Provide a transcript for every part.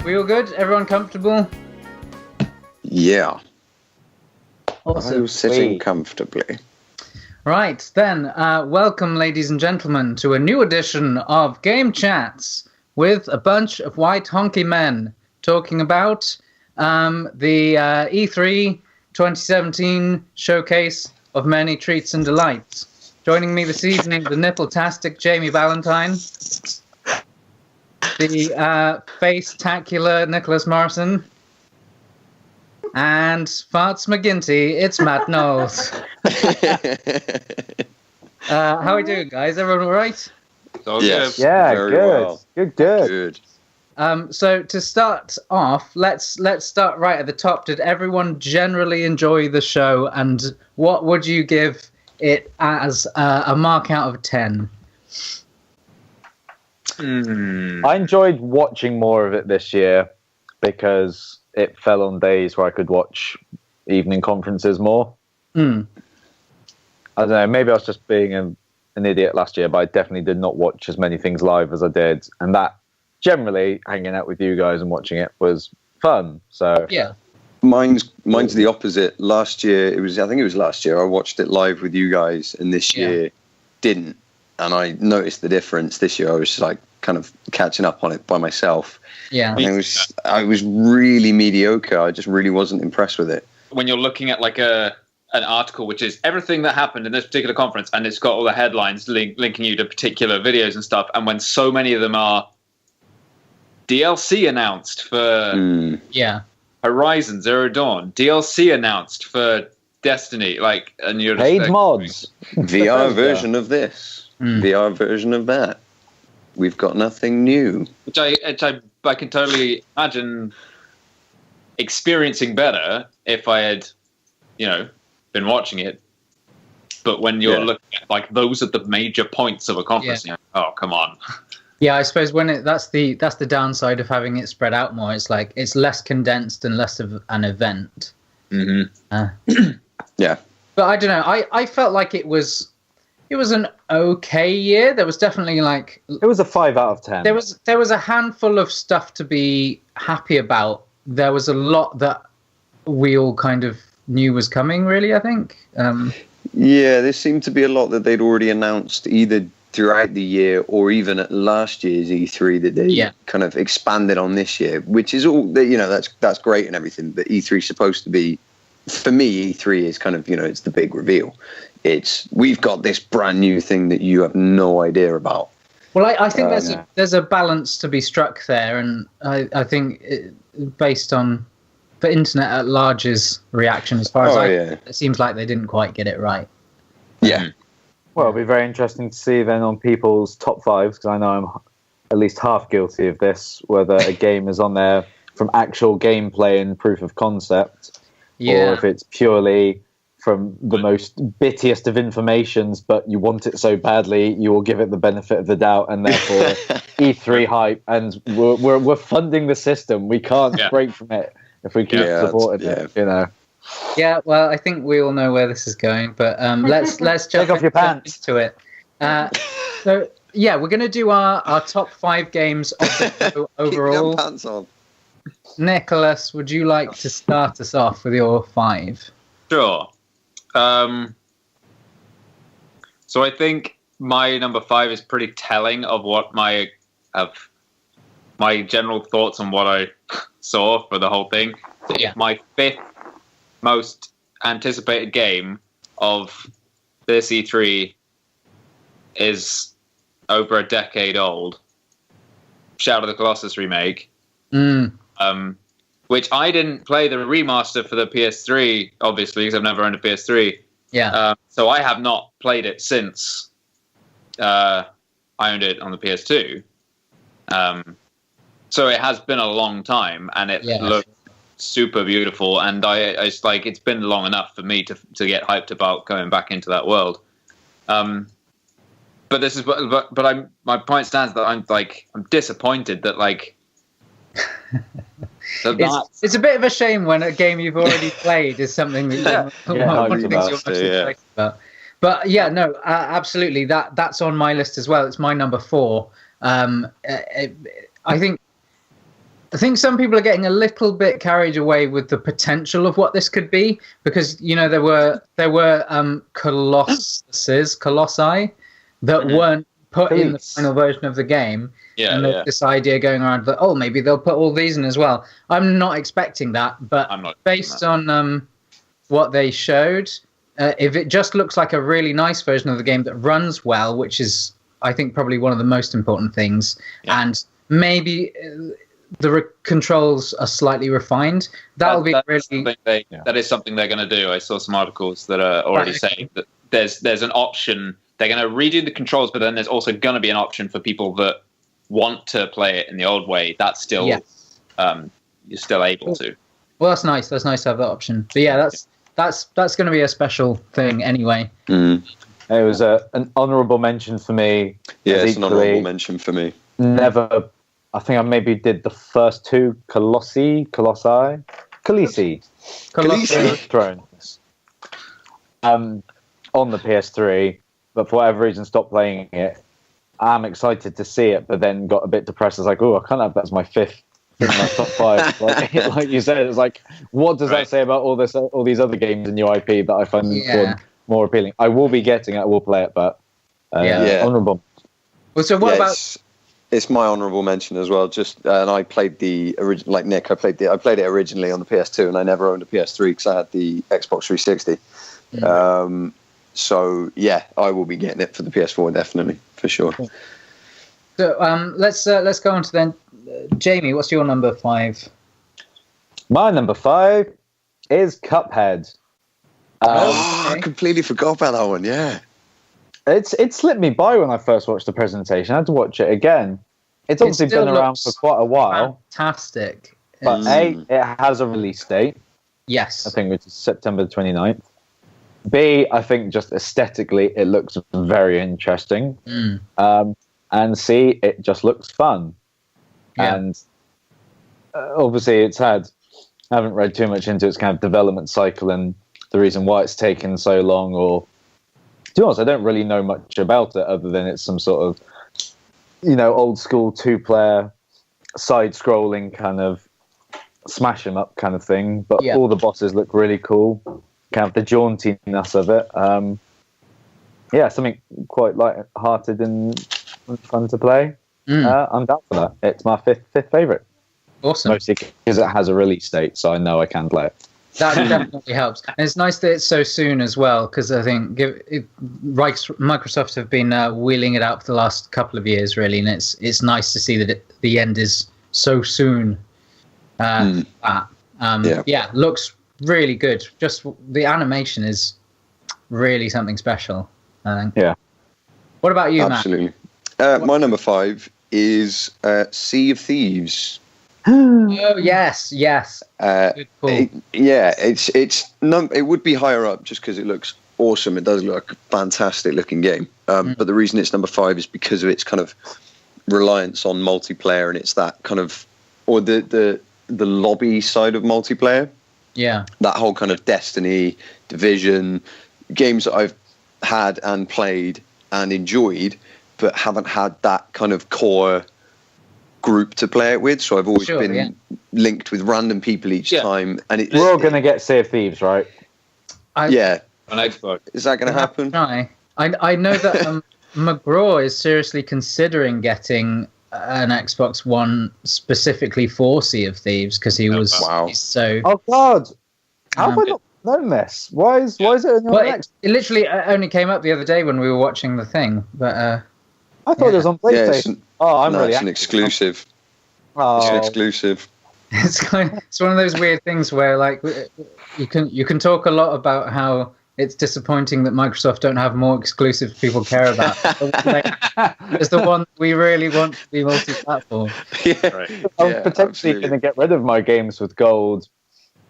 we all good? Everyone comfortable? Yeah. Awesome. I was sitting comfortably. Right, then, welcome, ladies and gentlemen, to a new edition of Game Chats with a bunch of white honky men talking about the E3 2017 showcase of many treats and delights. Joining me this evening, the nipple-tastic Jamie Valentine, the face-tacular Nicholas Morrison, and Farts McGinty, it's Matt Knowles. How are we doing, guys? Everyone all right? Yes, yeah, very good. well. Good. So to start off, let's start right at the top. Did everyone generally enjoy the show, and what would you give it as a mark out of 10? I enjoyed watching more of it this year because it fell on days where I could watch evening conferences more. I don't know, maybe I was just being an idiot last year, but I definitely did not watch as many things live as I did. And that, generally, hanging out with you guys and watching it was fun. So Yeah. Mine's the opposite. Last year, I think it was last year, I watched it live with you guys, and this year didn't. And I noticed the difference. This year I was like kind of catching up on it by myself. Yeah. And I was really mediocre. I just really wasn't impressed with it. When you're looking at like an article which is everything that happened in this particular conference, and it's got all the headlines linking you to particular videos and stuff, and when so many of them are DLC announced for Horizon Zero Dawn, DLC announced for Destiny, like, and you're just paid like, mods, VR version of this, VR version of that. We've got nothing new. which I can totally imagine experiencing better if I had, been watching it. But when you're looking at, like, those are the major points of a conference, you're like, oh, come on. Yeah, I suppose that's the downside of having it spread out more. It's like it's less condensed and less of an event. Yeah. But I don't know. I felt like it was an okay year. There was definitely like it was a 5 out of 10. There was a handful of stuff to be happy about. There was a lot that we all kind of knew was coming, really, I think. Yeah, there seemed to be a lot that they'd already announced either throughout the year or even at last year's E3 that they kind of expanded on this year, which is all, that's great and everything, but E3 is supposed to be, for me, E3 is kind of, it's the big reveal. We've got this brand new thing that you have no idea about. Well, I think there's a balance to be struck there, and I think based on the internet at large's reaction, as far as it seems like they didn't quite get it right. Yeah. Well, it'll be very interesting to see then on people's top fives, because I know I'm at least half guilty of this, whether a game is on there from actual gameplay and proof of concept, or if it's purely from the most bittiest of informations, but you want it so badly, you will give it the benefit of the doubt, and therefore E3 hype, and we're funding the system. We can't break from it if we keep supporting it, Yeah, well, I think we all know where this is going, but let's just take off your pants to it. So we're going to do our top 5 games of the show overall. Keep your pants on. Nicholas, would you like to start us off with your 5? Sure. So I think my number 5 is pretty telling of what my general thoughts on what I saw for the whole thing. My 5th most anticipated game of this E3 is over a decade old. Shadow of the Colossus remake. Which I didn't play the remaster for the PS3, obviously, because I've never owned a PS3. Yeah. So I have not played it since I owned it on the PS2. So it has been a long time, and it looks super beautiful. And it's like it's been long enough for me to get hyped about going back into that world. But this is my point stands that I'm disappointed that like. It's a bit of a shame when a game you've already played is something that you're about. But absolutely. That's on my list as well. It's my number 4. I think I think some people are getting a little bit carried away with the potential of what this could be, because there were colossi that weren't put in the final version of the game. Yeah, and there's this idea going around that maybe they'll put all these in as well. I'm not expecting that, but based on what they showed, if it just looks like a really nice version of the game that runs well, which is I think probably one of the most important things, and maybe the controls are slightly refined. That is something they're going to do. I saw some articles that are already saying that there's an option. They're going to redo the controls, but then there's also going to be an option for people that want to play it in the old way. That's still you're still able to. Well, that's nice. That's nice to have that option. But yeah, that's going to be a special thing anyway. It was an honourable mention for me. Yeah, it's an honourable mention for me. Never. I think I maybe did the first two Colossi Thrones. On the PS3, but for whatever reason stopped playing it. I'm excited to see it, but then got a bit depressed. I was like, I can't have that as my fifth in my top 5. Like you said, it's like, what does that say about all these other games and new IP that I find more appealing? I will be getting it, I will play it, but honourable. Well, so what about? It's my honourable mention as well. And I played the original, like Nick. I played it originally on the PS2, and I never owned a PS3 because I had the Xbox 360. So yeah, I will be getting it for the PS4 definitely, for sure. So let's go on to then. Jamie, what's your number 5? My number 5 is Cuphead. I completely forgot about that one. Yeah. It slipped me by when I first watched the presentation. I had to watch it again. It's obviously been around for quite a while. Fantastic. But A, it has a release date. Yes. I think which is September 29th. B, I think just aesthetically it looks very interesting. And C, it just looks fun. Yeah. And obviously I haven't read too much into its kind of development cycle and the reason why it's taken so long, or to be honest, I don't really know much about it other than it's some sort of, old school 2-player side-scrolling kind of smash 'em up kind of thing. But all the bosses look really cool. Kind of the jauntiness of it. Something quite light-hearted and fun to play. I'm down for that. It's my fifth favourite. Awesome. Mostly because it has a release date, so I know I can play it. That definitely helps. And it's nice that it's so soon as well, because I think Microsoft have been wheeling it out for the last couple of years, really, and it's nice to see that the end is so soon. Looks really good. Just the animation is really something special, I think. Yeah. What about you, Matt? Absolutely. My number 5 is Sea of Thieves. Oh yes. Good call. It would be higher up just because it looks awesome. It does look like a fantastic looking game. But the reason it's number 5 is because of its kind of reliance on multiplayer, and it's that kind of, or the lobby side of multiplayer. Yeah. That whole kind of Destiny, Division, games that I've had and played and enjoyed, but haven't had that kind of core group to play it with. So I've always been linked with random people each time. And we're all going to get Sea of Thieves, right? On Xbox. Is that going to happen? I know that McGraw is seriously considering getting an Xbox One specifically for Sea of Thieves because he's so. Oh God! How have I not known this? Why is it on your Xbox? It literally only came up the other day when we were watching the thing, but I thought it was on PlayStation. It's an exclusive. It's an exclusive. It's one of those weird things where you can talk a lot about how it's disappointing that Microsoft don't have more exclusives people care about. It's the one we really want to be multi-platform. I'm potentially going to get rid of my games with gold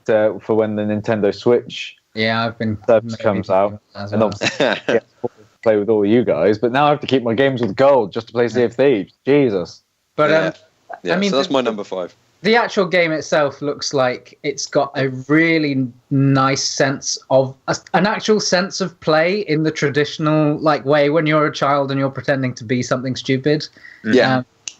for when the Nintendo Switch service comes out, and obviously play with all you guys. But now I have to keep my games with gold just to play Sea of Thieves. Jesus. But I mean, so that's my number 5. The actual game itself looks like it's got a really nice sense of an actual sense of play in the traditional way when you're a child and you're pretending to be something stupid.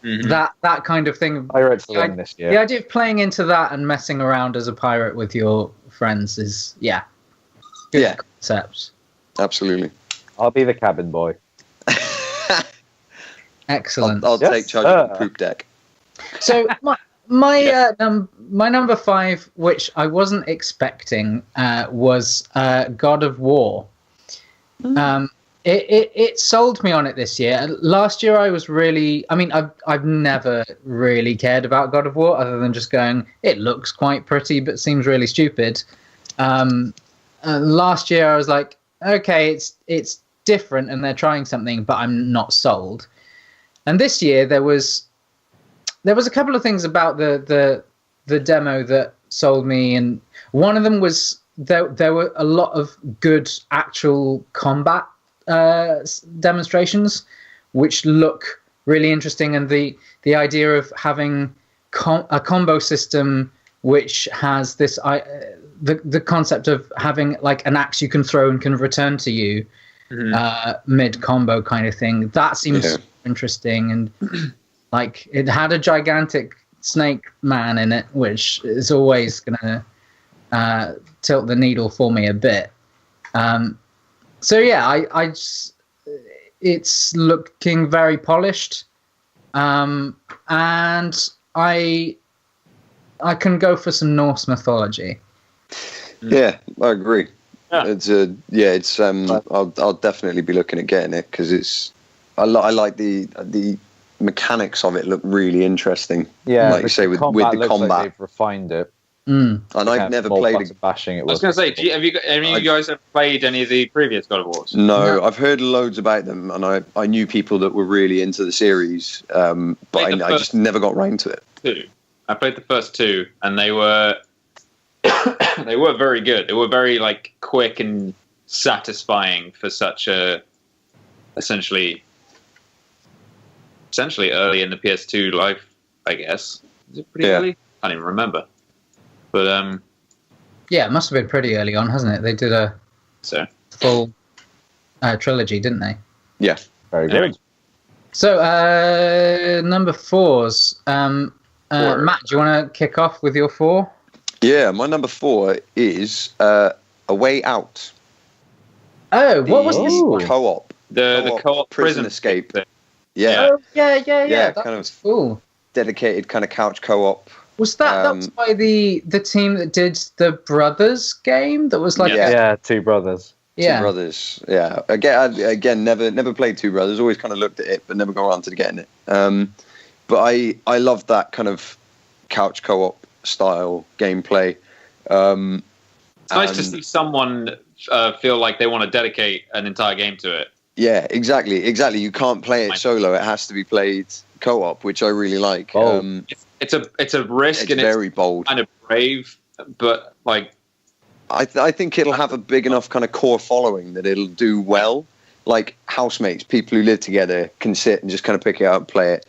that kind of thing. Pirates for them this year. The idea of playing into that and messing around as a pirate with your friends is good concept. Absolutely. I'll be the cabin boy. Excellent. I'll take charge of the poop deck. So my number 5, which I wasn't expecting, was God of War. It sold me on it this year. Last year I was really, I've never really cared about God of War other than just going, it looks quite pretty but seems really stupid. Last year I was like, okay, it's different and they're trying something, but I'm not sold. And this year there was a couple of things about the demo that sold me, and one of them was there were a lot of good actual combat demonstrations, which look really interesting, and the idea of having a combo system which has this the concept of having like an axe you can throw and can return to you mid combo kind of thing. That seems interesting, and like it had a gigantic snake man in it, which is always gonna tilt the needle for me a bit. So yeah, I just, it's looking very polished, and I can go for some Norse mythology. Yeah, I agree. Yeah. I'll definitely be looking at getting it because I like the mechanics of it look really interesting. Yeah, like you say with the combat, like they've refined it. And I've never played bashing it. I was going to say, have any of you guys ever played any of the previous God of Wars? No, I've heard loads about them, and I knew people that were really into the series, but I just never got round to it. I played the first 2, and they were they were very good. They were very like quick and satisfying for such a essentially early in the PS2 life, I guess. Is it pretty early? I can't even remember. But yeah, it must have been pretty early on, hasn't it? They did a full trilogy, didn't they? Yeah, very good. So number 4's. Matt, do you want to kick off with your 4? Yeah, my number 4 is A Way Out. Oh, what was this one? Co-op. The co-op prison escape. Yeah. Oh, yeah. That kind was cool. Dedicated kind of couch co-op. Was that was by the team that did the Brothers game? That was like Two Brothers. Yeah. Two Brothers. Yeah. Again, never played Two Brothers. Always kind of looked at it, but never got around to getting it. But I love that kind of couch co-op style gameplay. It's nice to see someone feel like they want to dedicate an entire game to it. Yeah, exactly. You can't play it solo. It has to be played co-op, which I really like. It's a risk, it's and very it's bold, kind of brave, but like I think it'll have a big enough kind of core following that it'll do well. Like housemates, people who live together can sit and just kind of pick it up and play it.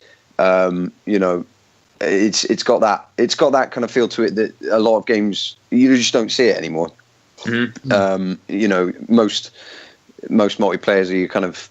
It's got that kind of feel to it that a lot of games you just don't see it anymore. Mm-hmm. Most multiplayers are your kind of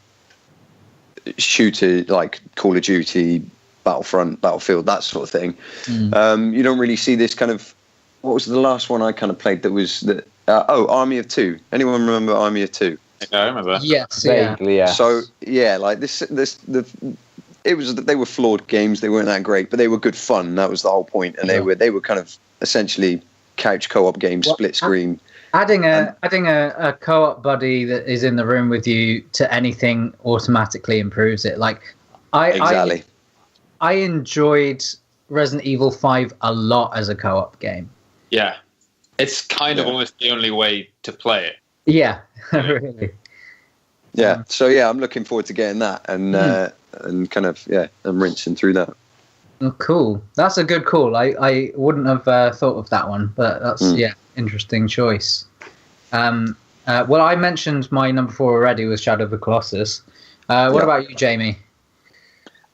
shooter like Call of Duty, Battlefront, Battlefield, that sort of thing. You don't really see this kind of. What was the last one I kind of played that was the Army of Two? Anyone remember Army of Two? I remember. Yes, vaguely, yeah. So yeah, like it was that they were flawed games. They weren't that great, but they were good fun. That was the whole point, and they were kind of essentially couch co-op games, split screen. Adding a co-op buddy that is in the room with you to anything automatically improves it. Like I enjoyed Resident Evil 5 a lot as a co-op game. Yeah, it's kind of almost the only way to play it. Yeah, really. Yeah, so yeah, I'm looking forward to getting that and kind of I'm rinsing through that. Oh, cool. That's a good call. I wouldn't have thought of that one, but that's interesting choice. Well, I mentioned my number 4 already was Shadow of the Colossus. What about you, Jamie?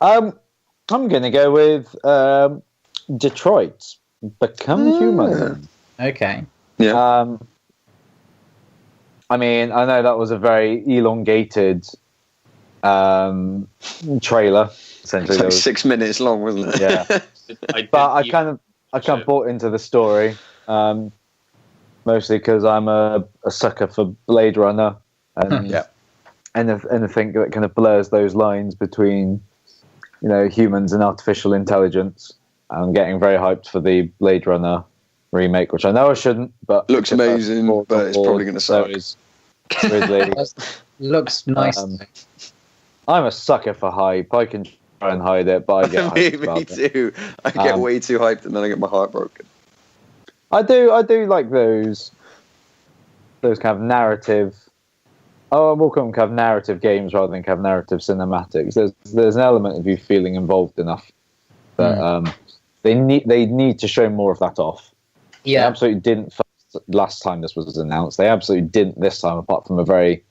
I'm going to go with Detroit Become Human. Okay. Yeah. I mean, I know that was a very elongated trailer, Essentially, it's like 6 minutes long, wasn't it? Yeah. But I kind of bought into the story, mostly because I'm a sucker for Blade Runner, and anything that kind of blurs those lines between, humans and artificial intelligence. I'm getting very hyped for the Blade Runner remake, which I know I shouldn't, but looks amazing, but it's probably going to suck. Looks nice. I'm a sucker for hype. I can try and hide it, but I get hyped. Me too. I get way too hyped, and then I get my heart broken. I do like those kind of narrative. We'll call them kind of narrative games rather than kind of narrative cinematics. There's an element of you feeling involved enough that they need to show more of that off. Yeah, they absolutely didn't last time this was announced. They absolutely didn't this time, apart from a very,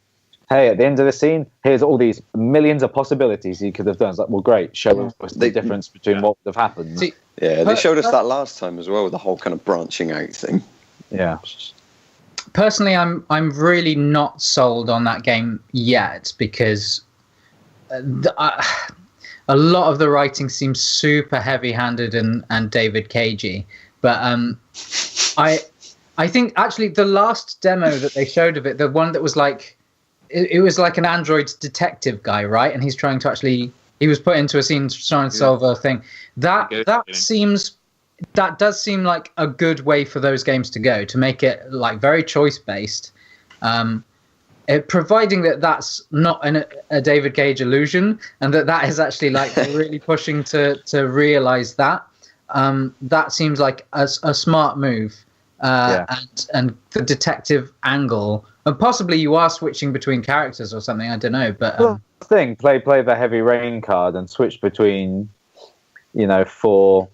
hey, at the end of the scene, here's all these millions of possibilities you could have done. It's like, well, great, show us the difference between what would have happened. They showed us that last time as well, with the whole kind of branching out thing. Yeah. Personally, I'm really not sold on that game yet, because a lot of the writing seems super heavy-handed and David Cagey. But I think actually the last demo that they showed of it, the one that was like, it was like an android detective guy, right? And he's trying to actually, he was put into a scene trying to solve a thing. That does seem like a good way for those games to go, to make it like very choice based, providing that that's not a David Cage illusion, and that is actually like really pushing to realize that. That seems like a smart move, and the detective angle, and possibly you are switching between characters or something. I don't know, but play the Heavy Rain card and switch between, four.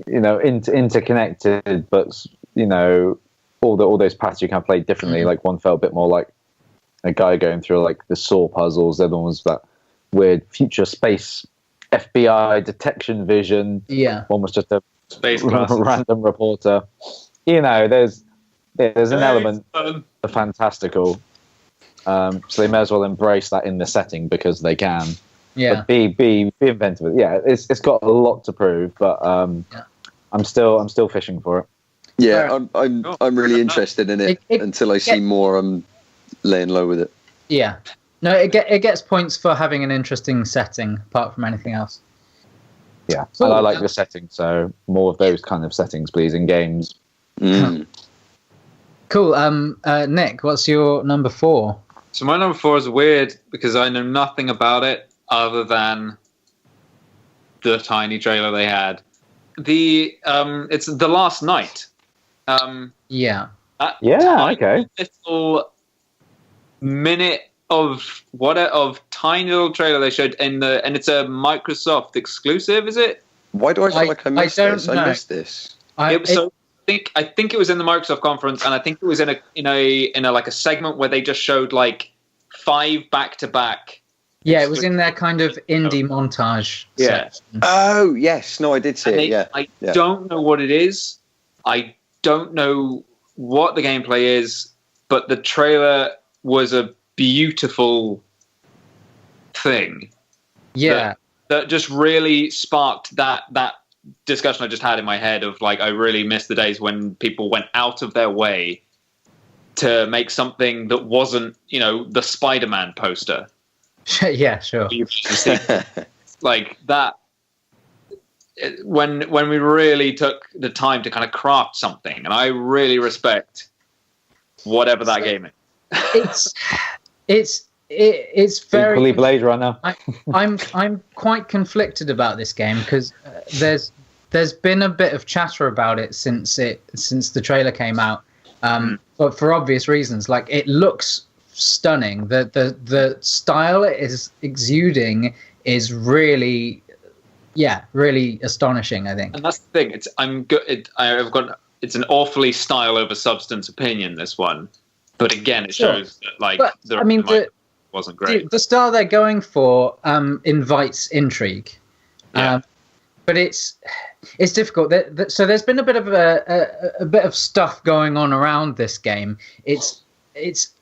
Interconnected, but all those paths you can play differently. Like one felt a bit more like a guy going through like the Saw puzzles. The other one was that weird future space FBI detection vision. Yeah, one was just a space random reporter. There's an element of fantastical. So they may as well embrace that in the setting because they can. Yeah, but be inventive. Yeah, it's got a lot to prove, but I'm still fishing for it. Yeah, I'm really interested in it until I see more. I'm laying low with it. Yeah, no, it gets points for having an interesting setting, apart from anything else. Yeah, and I like the setting, so more of those kind of settings, please, in games. Cool. Nick, what's your number 4? So my number 4 is weird because I know nothing about it other than the tiny trailer they had. It's The Last Night. Okay. Little minute of tiny little trailer they showed and it's a Microsoft exclusive, is it? Why do I feel like I missed this? I missed this. I think it was in the Microsoft conference, and I think it was in a like a segment where they just showed like 5 back-to-back. Yeah, it was in their kind of indie montage. Yeah. Section. Oh, yes. No, I did see it, yeah. I don't know what it is. I don't know what the gameplay is, but the trailer was a beautiful thing. Yeah. That just really sparked that discussion I just had in my head of like, I really miss the days when people went out of their way to make something that wasn't, the SpiderMan poster. Yeah, sure. Like that. When we really took the time to kind of craft something, and I really respect whatever that game is. It's very equally Blade Runner. I'm quite conflicted about this game because there's been a bit of chatter about it since the trailer came out, but for obvious reasons. Like, it looks stunning. The style it is exuding is really astonishing, I think. And that's the thing. It's an awfully style over substance opinion, this one. But again, it shows that wasn't great. The style they're going for invites intrigue. Yeah. But it's difficult. So there's been a bit of stuff going on around this game. It's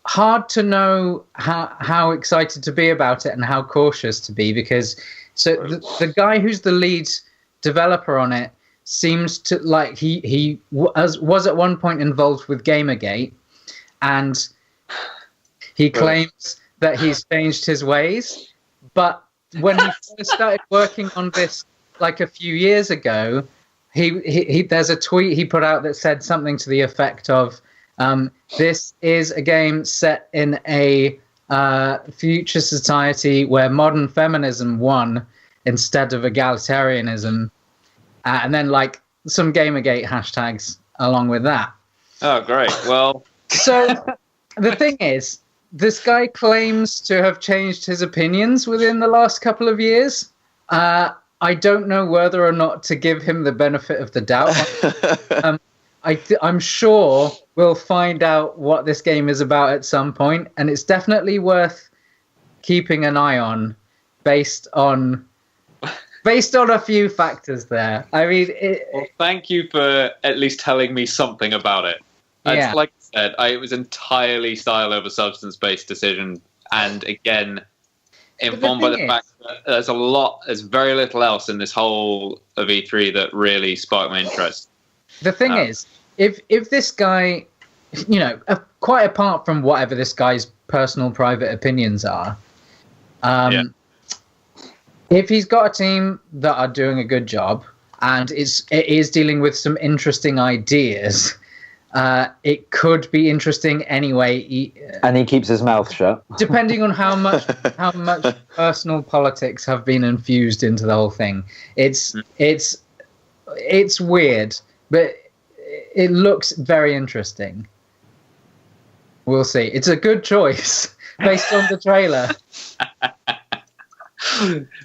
hard to know how excited to be about it and how cautious to be, because So the guy who's the lead developer on it seems to like he was at one point involved with Gamergate, and he claims that he's changed his ways. But when he first started working on this, like a few years ago, he there's a tweet he put out that said something to the effect of, "This is a game set in a future society where modern feminism won instead of egalitarianism," and then like some Gamergate hashtags along with that. Oh, great! Well, so the thing is, this guy claims to have changed his opinions within the last couple of years. I don't know whether or not to give him the benefit of the doubt. I'm sure we'll find out what this game is about at some point, and it's definitely worth keeping an eye on based on a few factors there. I mean, well, thank you for at least telling me something about it. Yeah. Like I said, it was entirely style over substance-based decision, and again, informed by the fact that there's very little else in this whole of E3 that really sparked my interest. The thing is, if this guy, you know, quite apart from whatever this guy's personal private opinions are, if he's got a team that are doing a good job and it is dealing with some interesting ideas, it could be interesting anyway. And he keeps his mouth shut. Depending on how much personal politics have been infused into the whole thing. It's weird, but it looks very interesting. We'll see. It's a good choice based on the trailer.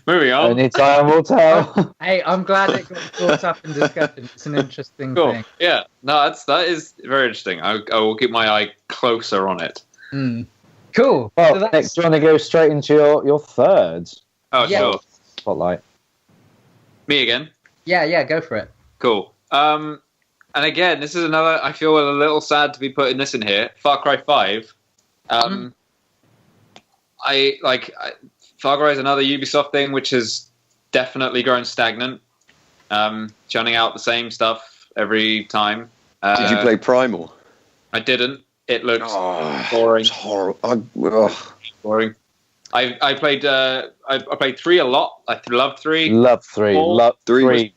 Moving on. Only time will tell. Hey, I'm glad it got brought up in discussion. It's an interesting thing. Yeah, no, that is very interesting. I will keep my eye closer on it. Cool. Well, so next, do you want to go straight into your third? Oh, yeah. Sure. Spotlight. Me again? Yeah, go for it. Cool. And again, this is another. I feel a little sad to be putting this in here. Far Cry 5. Far Cry is another Ubisoft thing, which has definitely grown stagnant. Churning out the same stuff every time. Did you play Primal? I didn't. It looked boring. It's horrible. Boring. I played 3 a lot. I loved 3. Loved 3. Loved 3.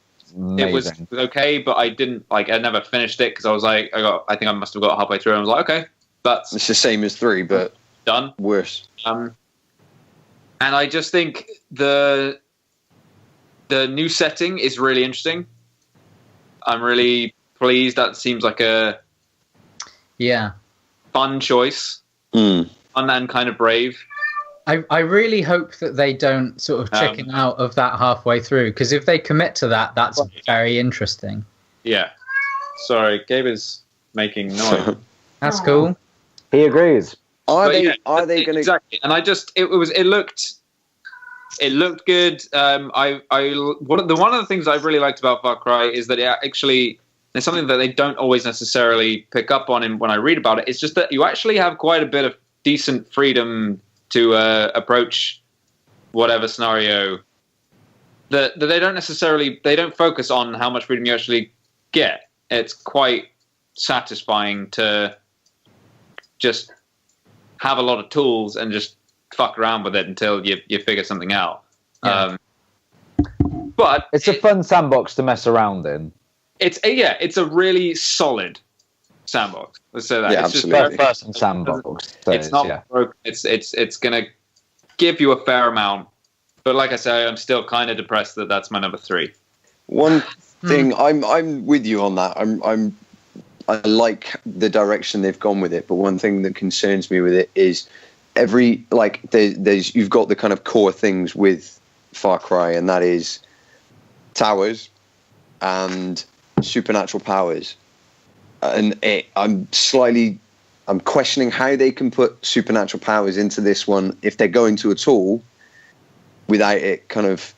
It was okay, but I didn't I never finished it because I was like, I think I must have got halfway through and I was like, okay, that's it's the same as 3, but done. Worse. And I just think the new setting is really interesting. I'm really pleased. That seems like a fun choice. Fun and kind of brave. I really hope that they don't sort of chicken out of that halfway through, because if they commit to that, that's very interesting. Yeah. Sorry, Gabe is making noise. That's cool. He agrees. Are they going to exactly? And it looked good. One of the things I really liked about Far Cry is that it actually there's something that they don't always necessarily pick up on when I read about it. It's just that you actually have quite a bit of decent freedom to approach whatever scenario. That they don't focus on how much freedom you actually get. It's quite satisfying to just have a lot of tools and just fuck around with it until you figure something out. Yeah. But it's a fun sandbox to mess around in. It's a really solid sandbox. Let's say that. Yeah, it's absolutely. Just first-person sandbox. So it's not broken. It's gonna give you a fair amount. But like I say, I'm still kind of depressed that that's my number 3. One thing I'm with you on that. I like the direction they've gone with it, but one thing that concerns me with it is you've got the kind of core things with Far Cry, and that is towers and supernatural powers. And I'm questioning how they can put supernatural powers into this one if they're going to at all, without it kind of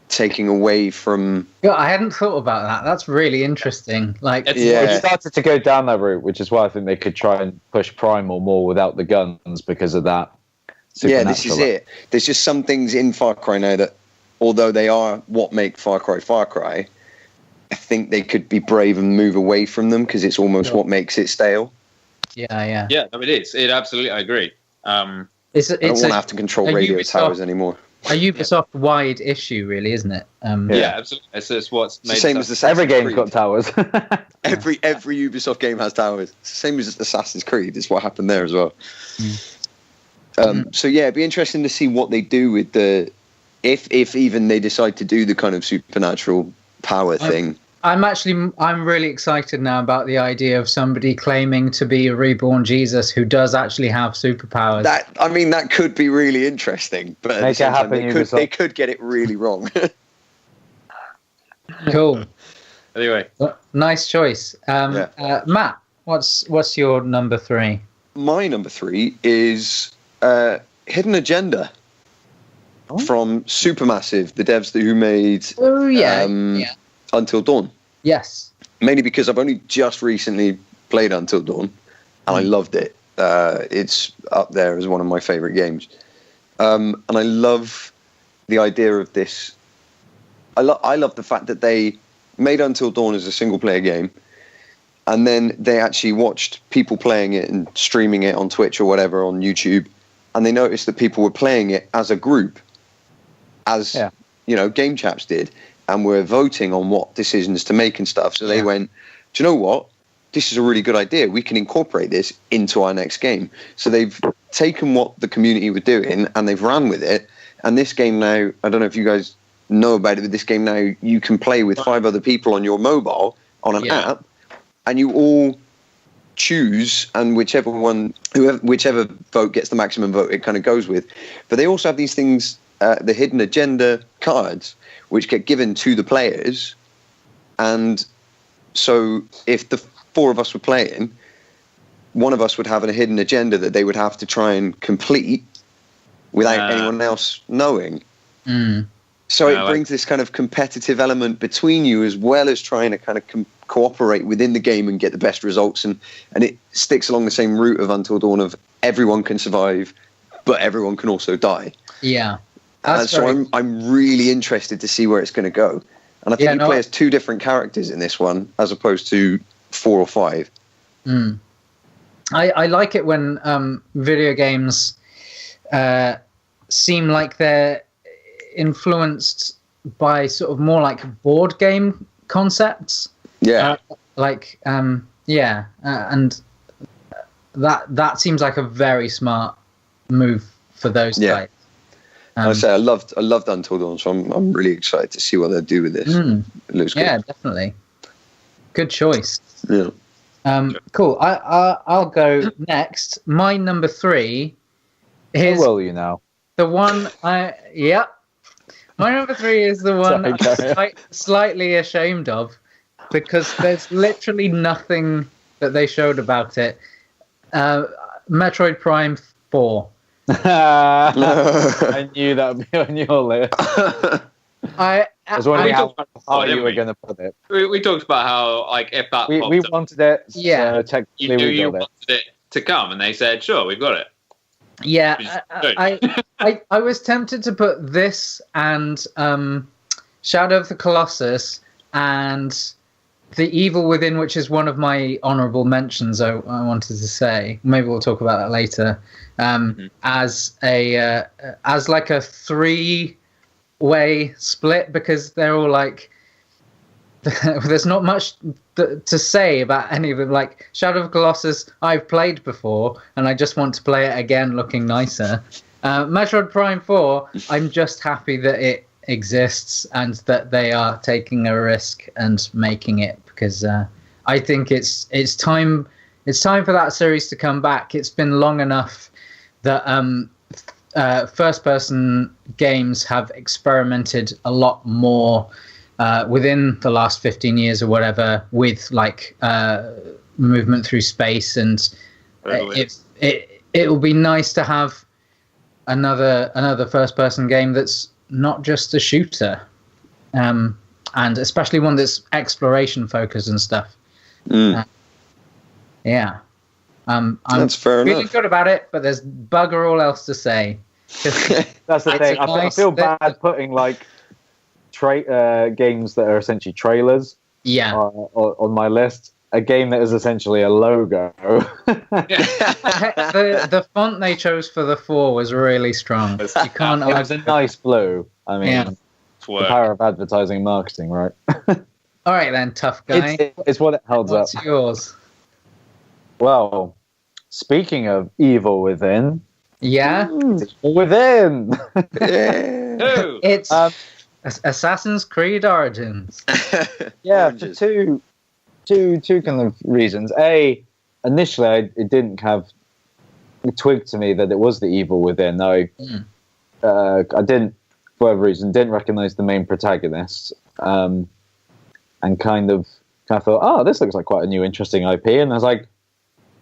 taking away from. Yeah, I hadn't thought about that. That's really interesting. It started to go down that route, which is why I think they could try and push Primal more without the guns because of that. Yeah, this is it. There's just some things in Far Cry now that although they are what make Far Cry, I think they could be brave and move away from them because it's almost what makes it stale. Yeah. Yeah, no, it is. It absolutely, I agree. I don't want to have to control radio Ubisoft, towers anymore. A Ubisoft-wide issue, really, isn't it? Yeah, absolutely. It's just what's made the same as the every game's got towers. every Ubisoft game has towers. It's the same as Assassin's Creed. It's what happened there as well. So yeah, it'd be interesting to see what they do with if even they decide to do the kind of supernatural power thing. I'm really excited now about the idea of somebody claiming to be a reborn Jesus who does actually have superpowers. That could be really interesting, but at the same time, they could get it really wrong. Cool. Anyway, nice choice. Matt, what's your number 3? My number 3 is Hidden Agenda from Supermassive, the devs who made Until Dawn. Yes. Mainly because I've only just recently played Until Dawn, and I loved it. It's up there as one of my favourite games. And I love the idea of this. I love the fact that they made Until Dawn as a single-player game, and then they actually watched people playing it and streaming it on Twitch or whatever on YouTube, and they noticed that people were playing it as a group, Game Chaps did, and were voting on what decisions to make and stuff. So they went, do you know what? This is a really good idea. We can incorporate this into our next game. So they've taken what the community were doing and they've ran with it. And this game now, I don't know if you guys know about it, but this game now you can play with 5 other people on your mobile on an app, and you all choose, and whichever vote gets the maximum vote, it kind of goes with. But they also have these things, the Hidden Agenda cards, which get given to the players. And so if the 4 of us were playing, one of us would have a hidden agenda that they would have to try and complete without anyone else knowing. So it brings this kind of competitive element between you, as well as trying to kind of cooperate within the game and get the best results. And it sticks along the same route of Until Dawn of everyone can survive, but everyone can also die. Yeah. So I'm really interested to see where it's going to go. And I think you play as 2 different characters in this one, as opposed to 4 or 5. I like it when video games seem like they're influenced by sort of more like board game concepts. Yeah. And that seems like a very smart move for those guys. I loved Until Dawn, so I'm really excited to see what they do with this. It looks good. Yeah, definitely. Good choice. Yeah. Cool. I'll go next. My number 3 is. How will you now? The one My number 3 is the one I'm slightly ashamed of, because there's literally nothing that they showed about it. Metroid Prime 4. I knew that would be on your list. I was wondering how you were going to put it. We talked about how, like, if that we wanted it, you knew you wanted it to come, and they said, sure, we've got it. Yeah, I was tempted to put this and Shadow of the Colossus and The Evil Within, which is one of my honourable mentions. I wanted to say, maybe we'll talk about that later. As like a 3-way split, because they're all like, there's not much to say about any of them. Like Shadow of the Colossus, I've played before, and I just want to play it again, looking nicer. Metroid Prime 4, I'm just happy that it exists and that they are taking a risk and making it, because I think it's time for that series to come back. It's been long enough that first-person games have experimented a lot more within the last 15 years or whatever with like movement through space, and it will be nice to have another first-person game that's not just a shooter, and especially one that's exploration focused and stuff. I'm feeling good about it, but there's bugger all else to say. That's the thing. I feel bad putting like games that are essentially trailers. Yeah. On my list. A game that is essentially a logo. the font they chose for the 4 was really strong. You can't. It was a nice blue. I mean, the power of advertising and marketing, right? All right then, tough guy. It's what it holds What's up. yours? Well, speaking of Evil Within. Yeah? Evil Within! It's Assassin's Creed Origins. Yeah, for two kind of reasons. Initially, it didn't have a twig to me that it was the Evil Within. I didn't, for whatever reason, didn't recognize the main protagonist, and kind of thought, oh, this looks like quite a new, interesting IP. And I was like,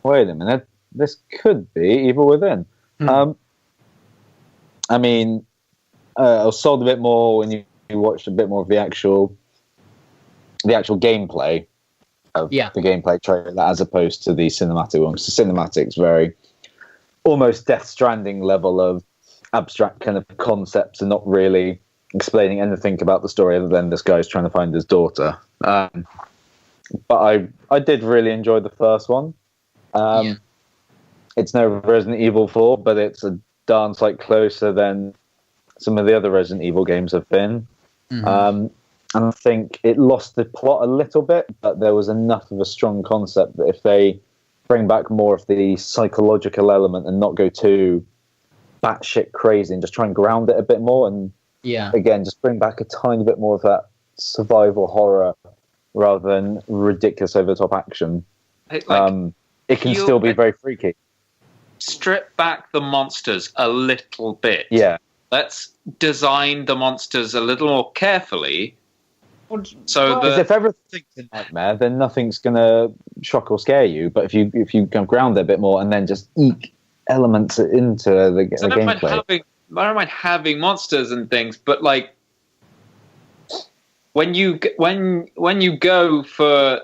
wait a minute, this could be Evil Within. I mean, I was sold a bit more when you watched a bit more of the actual gameplay of the gameplay trailer as opposed to the cinematic one. Because the cinematic's very almost Death Stranding level of abstract kind of concepts and not really explaining anything about the story other than this guy's trying to find his daughter. But I did really enjoy the first one. It's no Resident Evil 4, but it's a darn sight closer than some of the other Resident Evil games have been. And I think it lost the plot a little bit, but there was enough of a strong concept that if they bring back more of the psychological element and not go too batshit crazy and just try and ground it a bit more, and again, just bring back a tiny bit more of that survival horror rather than ridiculous over-the-top action, it can still be very freaky. Strip back the monsters a little bit. Yeah. Let's design the monsters a little more carefully. If everything's a nightmare, then nothing's going to shock or scare you. But if you kind of ground it a bit more and then just eke elements into the gameplay. I don't mind having monsters and things, but like when you go for,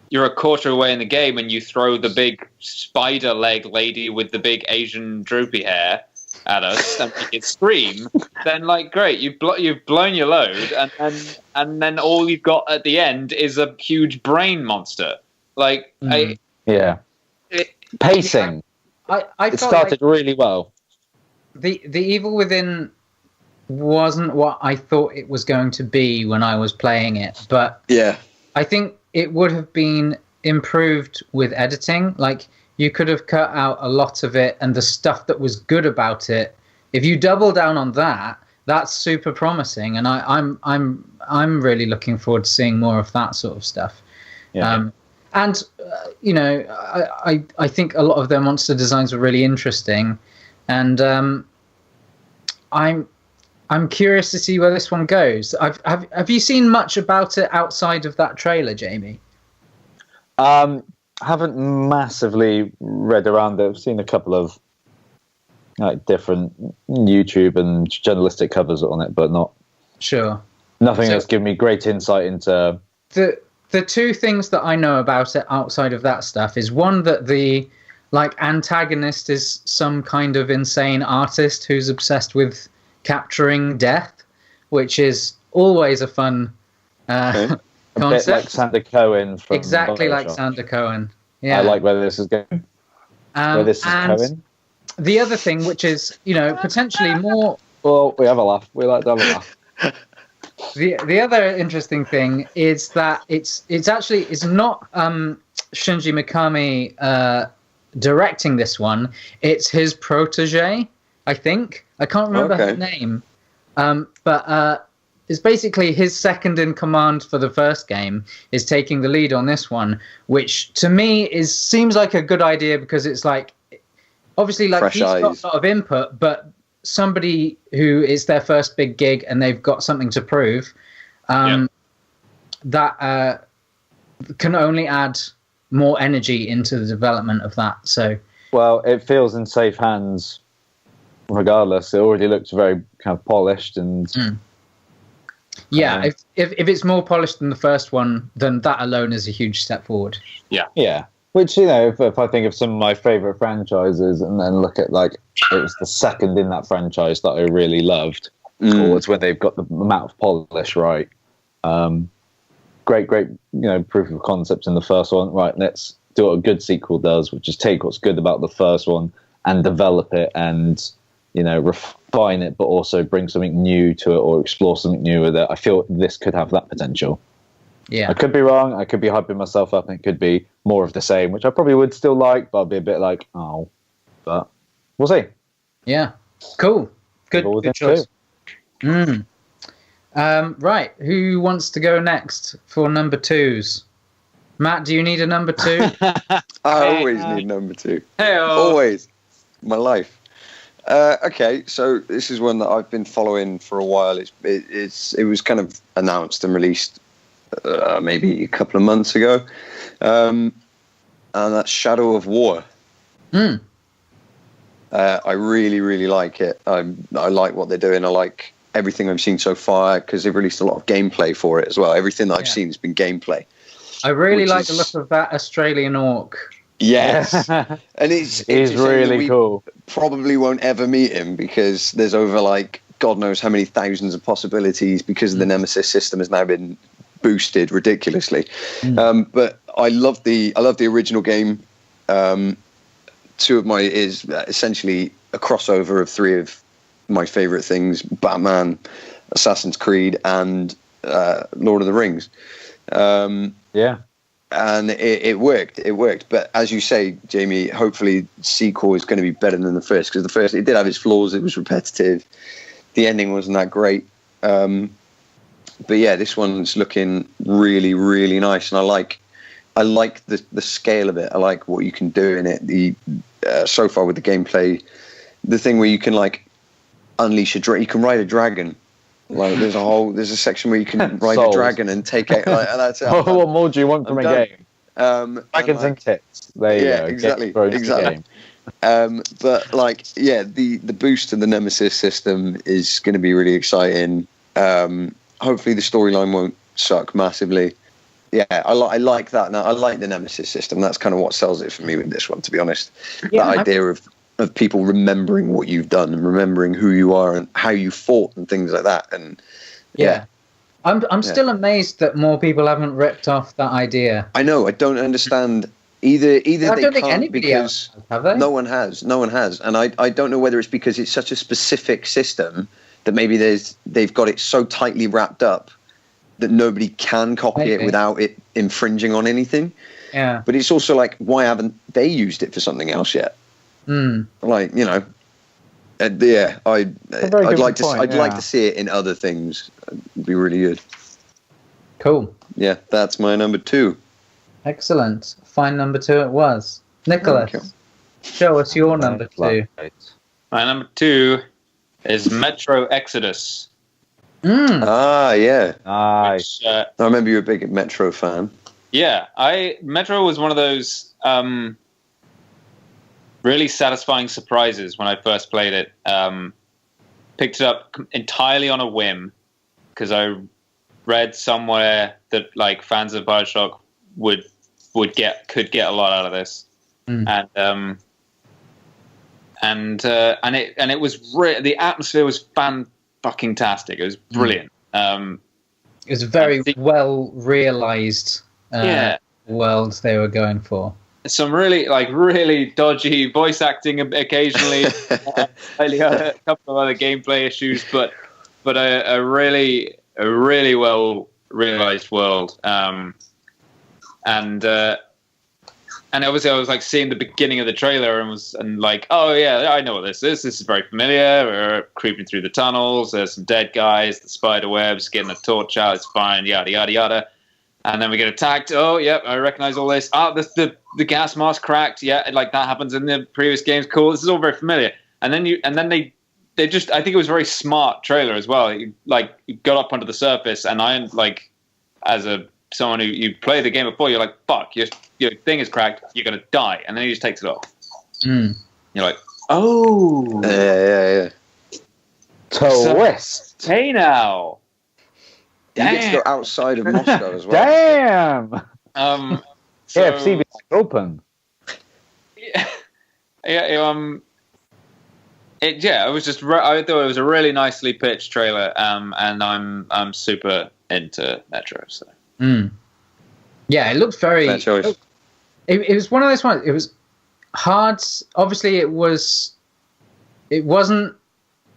you're a quarter away in the game and you throw the big spider leg lady with the big Asian droopy hair at us and make it scream, then great, you've blown your load, and then all you've got at the end is a huge brain monster. Pacing. It started really well. The Evil Within wasn't what I thought it was going to be when I was playing it, but I think it would have been improved with editing. You could have cut out a lot of it, and the stuff that was good about it, if you double down on that, that's super promising. And I'm really looking forward to seeing more of that sort of stuff. Yeah. I think a lot of their monster designs were really interesting, and I'm curious to see where this one goes. Have you seen much about it outside of that trailer, Jamie? Haven't massively read around it. I've seen a couple of different YouTube and journalistic covers on it, but nothing that's given me great insight into the two things that I know about it outside of that stuff is one, that the antagonist is some kind of insane artist who's obsessed with capturing death, which is always a fun concept. A bit like Sander Cohen from exactly Bioshock. Like Sander Cohen. Yeah, I like where this is going. Going. The other thing, which is potentially more. Well, we have a laugh. We like to have a laugh. The other interesting thing is that it's not Shinji Mikami directing this one. It's his protege, I think. I can't remember his name, but it's basically his second in command for the first game is taking the lead on this one, which to me seems like a good idea, because it's obviously he's got a lot of input, but somebody who is their first big gig and they've got something to prove, that can only add more energy into the development of that. So, well, it feels in safe hands. Regardless, it already looks very kind of polished and. Yeah, if it's more polished than the first one, then that alone is a huge step forward. Yeah. Which, if I think of some of my favourite franchises and then look at it was the second in that franchise that I really loved, or it's when they've got the amount of polish right. Great, proof of concept in the first one. Right, let's do what a good sequel does, which is take what's good about the first one and develop it and, refine it, but also bring something new to it or explore something new with it. I feel this could have that potential. Yeah. I could be wrong. I could be hyping myself up and it could be more of the same, which I probably would still like, but I'd be a bit like, oh, but we'll see. Yeah. Cool. Good choice. Right. Who wants to go next for number 2s? Matt, do you need a number 2? I always need number 2. Hey-o. Always. My life. Okay, so this is one that I've been following for a while. It was kind of announced and released maybe a couple of months ago, and that's Shadow of War. I really, really like it. I like what they're doing. I like everything I've seen so far because they've released a lot of gameplay for it as well. Everything that I've seen has been gameplay. I really like the look of that Australian orc. Yes, and it's really cool. Probably won't ever meet him because there's over God knows how many thousands of possibilities because the Nemesis system has now been boosted ridiculously. But I love the original game. Is essentially a crossover of 3 of my favorite things: Batman, Assassin's Creed, and Lord of the Rings. And it worked. It worked. But as you say, Jamie, hopefully sequel is going to be better than the first because the first, it did have its flaws. It was repetitive. The ending wasn't that great. But yeah, this one's looking really, really nice. And I like the scale of it. I like what you can do in it. So far with the gameplay, the thing where you can unleash you can ride a dragon. There's a section where you can ride a dragon and take it. That's it. What more do you want from a game? Dragons and tits. There you go. Exactly. But the boost to the Nemesis system is going to be really exciting. Hopefully the storyline won't suck massively. Yeah, I like that. Now I like the Nemesis system. That's kind of what sells it for me with this one, to be honest. Yeah, that idea of people remembering what you've done and remembering who you are and how you fought and things like that. And I'm still amazed that more people haven't ripped off that idea. I know. I don't understand either. I don't think anybody else has, have they? No one has, and I don't know whether it's because it's such a specific system that maybe they've got it so tightly wrapped up that nobody can copy it without it infringing on anything. Yeah. But it's also why haven't they used it for something else yet? I'd like to see it in other things. It'd be really good. Cool. Yeah, that's my number 2. Excellent. Fine number 2 it was. Nicholas, show us your number 2. My number 2 is Metro Exodus. Yeah. Nice. I remember you were a big Metro fan. Yeah, Metro was one of those really satisfying surprises when I first played it. Picked it up entirely on a whim because I read somewhere that fans of BioShock could get a lot out of this, and it was the atmosphere was fan-fucking-tastic. It was brilliant. It was very well realized world they were going for. Some really dodgy voice acting occasionally, a couple of other gameplay issues, but a really well realized world. And obviously I was seeing the beginning of the trailer and oh yeah, I know what this is. This is very familiar. We're creeping through the tunnels. There's some dead guys, the spider webs, getting a torch out. It's fine, yada yada yada. And then we get attacked. Oh, yep, I recognize all this. The gas mask cracked. Yeah, that happens in the previous games. Cool. This is all very familiar. And then they just, I think it was a very smart trailer as well. You got up onto the surface, and I as someone who you played the game before, you're like, fuck, your thing is cracked. You're gonna die. And then he just takes it off. You're like, oh, yeah. Twist. Hey now. You get to go outside of Moscow as well. Damn. KFC be open. Yeah. it was just. I thought it was a really nicely pitched trailer. And I'm super into Metro. So. Yeah, it looked very. Fair choice. It was one of those ones. It was hard. Obviously, it wasn't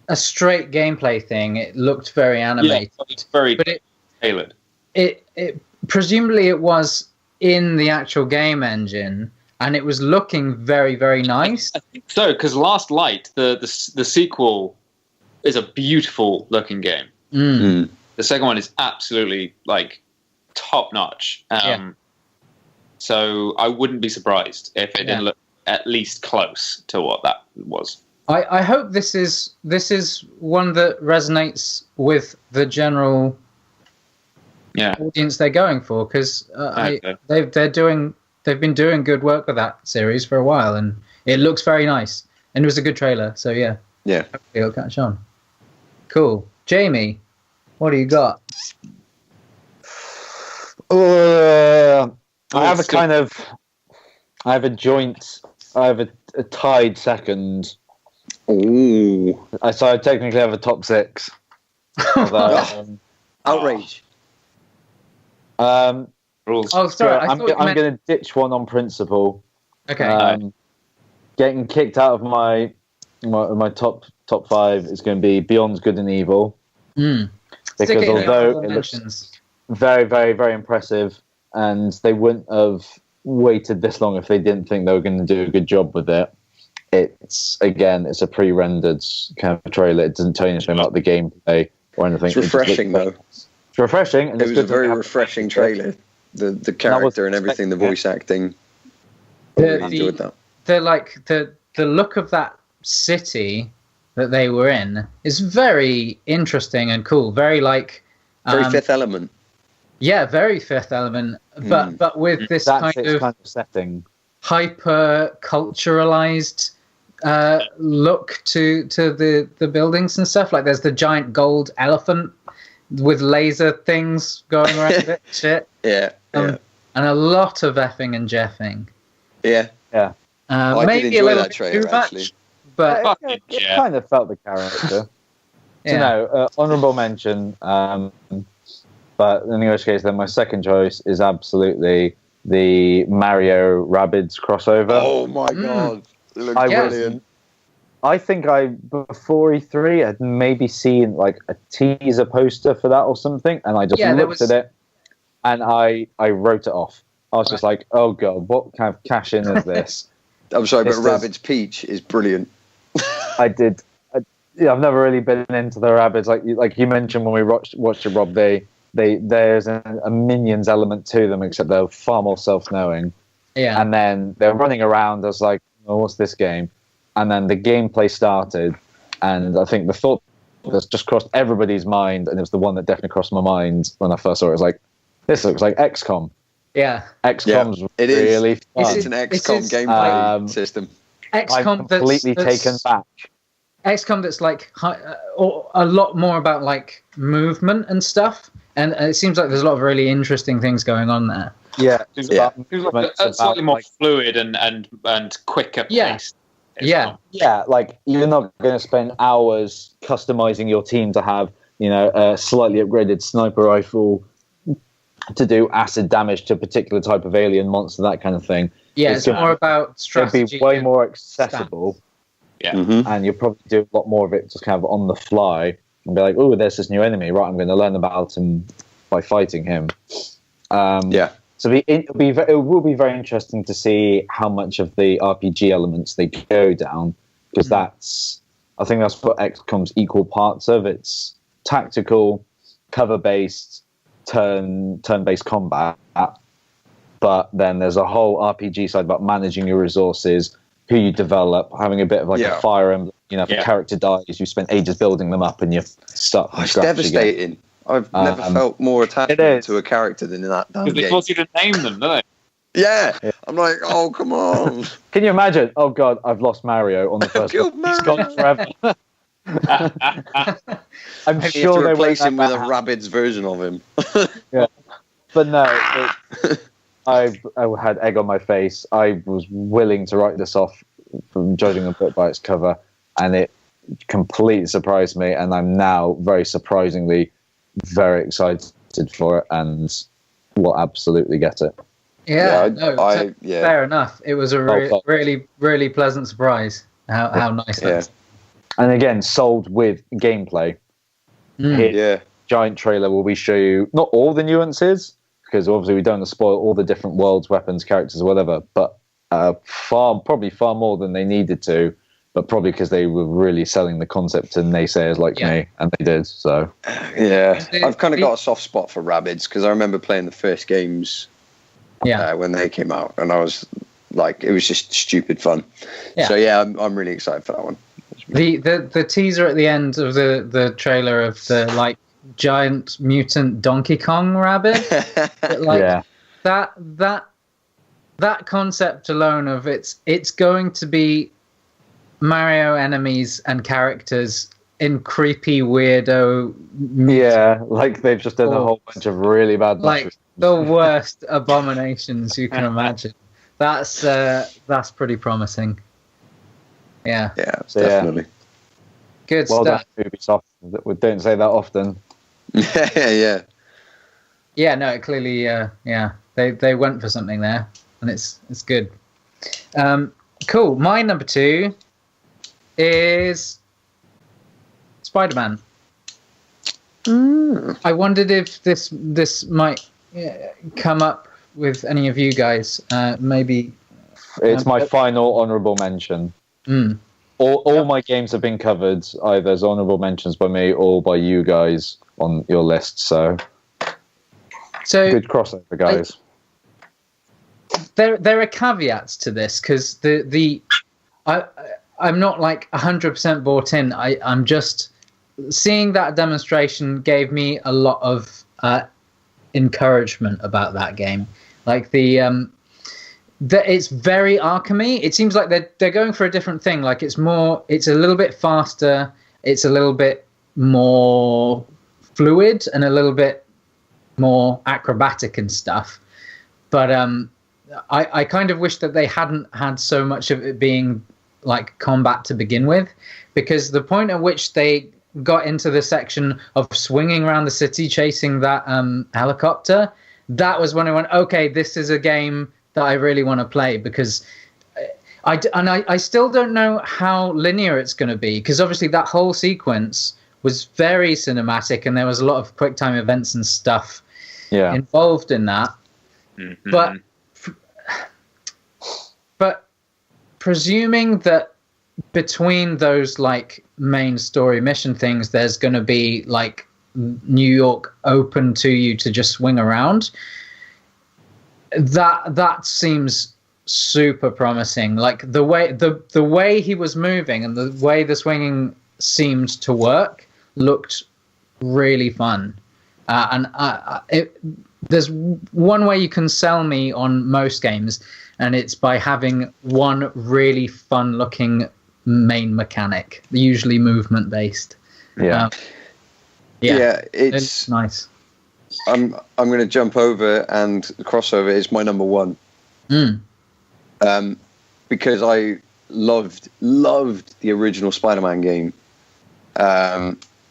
a straight gameplay thing. It looked very animated. Yeah, it's very tailored. It presumably it was in the actual game engine, and it was looking very, very nice. I think so, because Last Light, the sequel, is a beautiful looking game. The second one is absolutely like top notch. So I wouldn't be surprised if it didn't look at least close to what that was. I hope this is one that resonates with the general audience they're going for, because they've been doing good work with that series for a while, and it looks very nice, and it was a good trailer. So yeah, hopefully it'll catch on. Cool, Jamie, what do you got? I have a tied second. Ooh. So I technically have a top 6. Outrage. Rules. Oh, sorry. I'm going to ditch one on principle. Okay. Getting kicked out of my top 5 is going to be Beyond Good and Evil. Because although it looks very, very, very impressive, and they wouldn't have waited this long if they didn't think they were going to do a good job with it. It's a pre-rendered kind of trailer. It doesn't tell you anything about the gameplay or anything. It's refreshing, though. It's refreshing. And it was a very refreshing trailer. The character and everything, the voice acting. I really enjoyed that. The look of that city that they were in is very interesting and cool. Very very Fifth Element. Yeah, very Fifth Element, but with this kind of setting, hyper culturalized look to the buildings and stuff. Like there's the giant gold elephant with laser things going around it. Shit. Yeah. And a lot of effing and jeffing. Yeah. Yeah. Maybe a little bit too much, but it kind of felt the character. So honourable mention. But in which case, then my second choice is absolutely the Mario Rabbids crossover. Oh my god! It looks brilliant. I think before E3 had maybe seen like a teaser poster for that or something, and I just looked at it and I wrote it off. I was just like, oh god, what kind of cash in is this? I'm sorry, but Rabbids Peach is brilliant. I did. I've never really been into the Rabbids. Like you mentioned when we watched it, Rob. There's a Minions element to them, except they're far more self-knowing. Yeah. And then they're running around. I was like, oh, what's this game? And then the gameplay started, and I think the thought that just crossed everybody's mind, and it was the one that definitely crossed my mind when I first saw it. It was like, this looks like XCOM. Yeah. XCOM's really fun. It's an XCOM gameplay system. XCOM I'm completely taken back. XCOM that's like a lot more about like movement and stuff, and it seems like there's a lot of really interesting things going on there. Yeah, it's slightly more fluid and quicker paced. Yeah. Like you're not going to spend hours customizing your team to have a slightly upgraded sniper rifle to do acid damage to a particular type of alien monster, that kind of thing. Yeah, it's more about strategy. It'd be way more accessible. Stats. Yeah, and you'll probably do a lot more of it just kind of on the fly and be like, oh, there's this new enemy, right? I'm going to learn about him by fighting him. So it will be very interesting to see how much of the RPG elements they go down, because I think that's what XCOM's equal parts of. It's tactical, cover-based, turn-based combat, but then there's a whole RPG side about managing your resources, who you develop, having a bit of like a Fire Emblem. If a character dies, you spend ages building them up, and you start. It's devastating. Again. I've never felt more attachment to a character than in that damn game. Because they force you to name them, don't they? Yeah. I'm like, oh, come on. Can you imagine? Oh god, I've lost Mario on the first one. He's gone forever. I'm sure they replace him with a Rabbids version of him. Yeah, but no. I had egg on my face. I was willing to write this off from judging a book by its cover, and it completely surprised me, and I'm now very surprisingly very excited for it, and will absolutely get it. Fair enough. It was a really, really pleasant surprise. How nice that is. And again, sold with gameplay. Giant trailer where we show you not all the nuances, because obviously we don't want to spoil all the different worlds, weapons, characters, whatever, but probably far more than they needed to, but probably because they were really selling the concept to naysayers like me, and they did. So I've kind of got a soft spot for Rabbids, because I remember playing the first games when they came out, and I was like, it was just stupid fun. So I'm really excited for that one. The teaser at the end of the trailer of the like giant mutant Donkey Kong rabbit, that concept alone of it's going to be Mario enemies and characters in creepy weirdo like they've just done a whole bunch of really bad the worst abominations you can imagine. That's pretty promising. Definitely good well stuff. Done, Ubisoft. We don't say that often. No, clearly they went for something there, and it's good. Cool. My number 2 is SpiderMan. I wondered if this might come up with any of you guys. Maybe it's my final honourable mention. All my games have been covered either as honourable mentions by me or by you guys on your list. So good crossover, guys. There are caveats to this, because I'm not like 100% bought in. I'm just seeing that demonstration gave me a lot of encouragement about that game. Like it's very Arkham-y. It seems like they're going for a different thing. Like it's a little bit faster. It's a little bit more fluid and a little bit more acrobatic and stuff. But I kind of wish that they hadn't had so much of it being like combat to begin with, because the point at which they got into the section of swinging around the city chasing that helicopter, that was when I went, okay, this is a game that I really want to play, because I still don't know how linear it's going to be, because obviously that whole sequence was very cinematic and there was a lot of QuickTime events and stuff involved in that. Mm-hmm. But presuming that between those like main story mission things, there's going to be like New York open to you to just swing around. That seems super promising. Like the way he was moving and the way the swinging seemed to work looked really fun. There's one way you can sell me on most games, and it's by having one really fun-looking main mechanic, usually movement-based. It's nice. I'm going to jump over and crossover. It's my number 1. Because I loved the original Spider-Man game.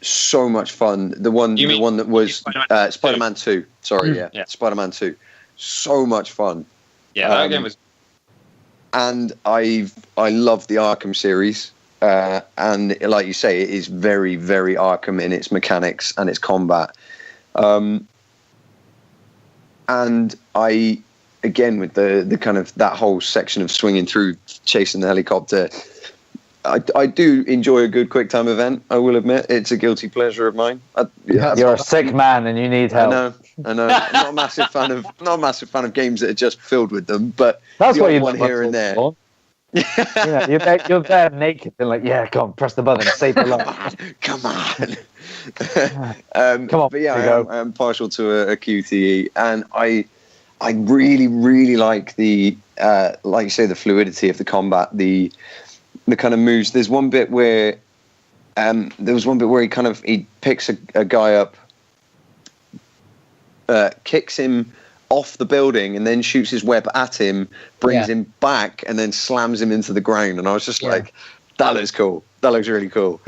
So much fun. The one that was Spider-Man 2. Sorry, Spider-Man 2. So much fun. Yeah, that game was. And I love the Arkham series. And like you say, it is very, very Arkham in its mechanics and its combat. And I, again, with the kind of that whole section of swinging through, chasing the helicopter, I do enjoy a good QuickTime event. I will admit, it's a guilty pleasure of mine. You're a sick man and you need help. I know. I'm not a massive fan of games that are just filled with them, but that's what you want here and there. You're there naked and like, yeah, come on, press the button, save the life. Come on. Come on. But yeah, I'm partial to a QTE, and I really, really like the like you say, the fluidity of the combat, the kind of moves. There's one bit where he picks a guy up, kicks him off the building and then shoots his web at him, brings him back, and then slams him into the ground. And I was just like, That looks cool. That looks really cool.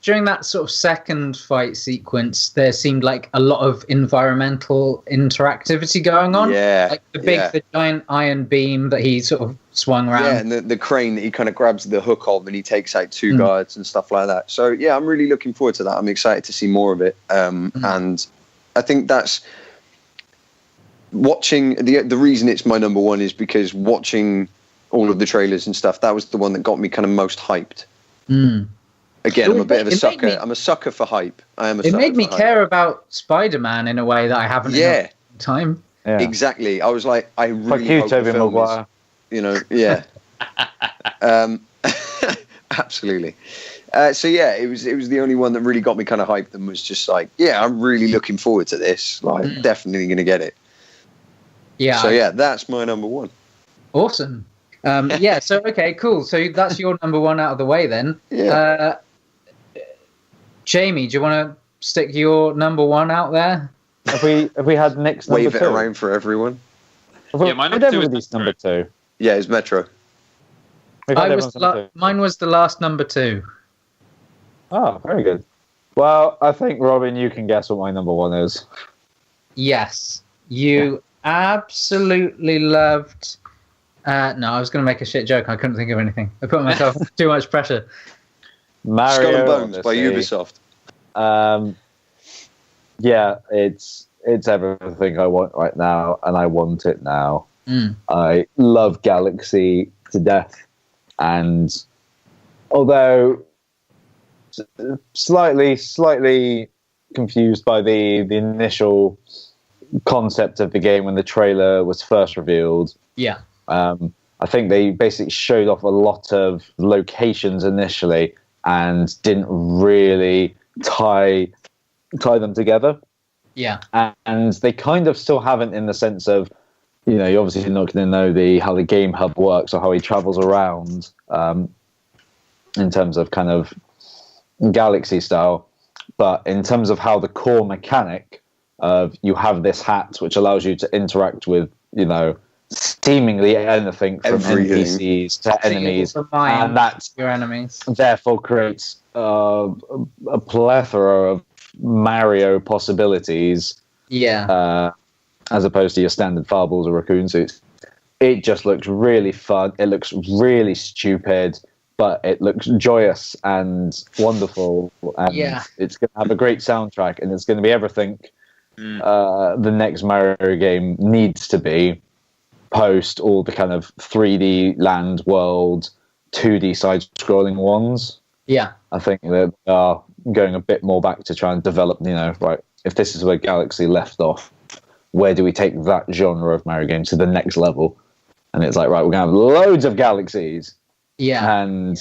During that sort of second fight sequence, there seemed like a lot of environmental interactivity going on. Yeah. Like the giant iron beam that he sort of swung around. Yeah, and the crane that he kind of grabs the hook of and he takes out two guards and stuff like that. So, yeah, I'm really looking forward to that. I'm excited to see more of it. And I think that's watching... The reason it's my number one is because watching all of the trailers and stuff, that was the one that got me kind of most hyped. Again, I'm a bit of a sucker. I'm a sucker for hype. It made me care about Spider-Man in a way that I haven't in a long time. Yeah. Exactly. I was like, I really hope the film is, you know, yeah. Absolutely. So yeah, it was the only one that really got me kind of hyped and was just like, yeah, I'm really looking forward to this. Like, definitely going to get it. Yeah. So yeah, that's my number one. Awesome. Yeah. So okay, cool. So that's your number one out of the way then. Yeah. Jamie, do you want to stick your number one out there? Have we had Nick's number Wave two? it around for everyone. Yeah, my number two is number two. Yeah, it's Metro. Mine was the last number two. Oh, very good. Well, I think, Robin, you can guess what my number one is. Yes. You absolutely loved... no, I was going to make a shit joke. I couldn't think of anything. I put myself too much pressure. Mario Skull and Bones Odyssey. by Ubisoft. Yeah, it's everything I want right now, and I want it now. I love Galaxy to death, and although slightly confused by the initial concept of the game when the trailer was first revealed. Yeah. I think they basically showed off a lot of locations initially and didn't really tie them together. Yeah. And they kind of still haven't, in the sense of, you know, you're obviously not going to know how the game hub works or how he travels around in terms of kind of Galaxy style. But in terms of how the core mechanic of you have this hat which allows you to interact with, you know, seemingly anything from NPCs to enemies, and that your enemies therefore creates a plethora of Mario possibilities. Yeah. As opposed to your standard fireballs or raccoon suits. It just looks really fun. It looks really stupid, but it looks joyous and wonderful. And it's going to have a great soundtrack, and it's going to be everything the next Mario game needs to be, post all the kind of 3D land world, 2D side-scrolling ones. Yeah. I think that they are going a bit more back to try and develop, you know, right, if this is where Galaxy left off, where do we take that genre of Mario game to the next level? And it's like, right, we're going to have loads of galaxies. Yeah. And,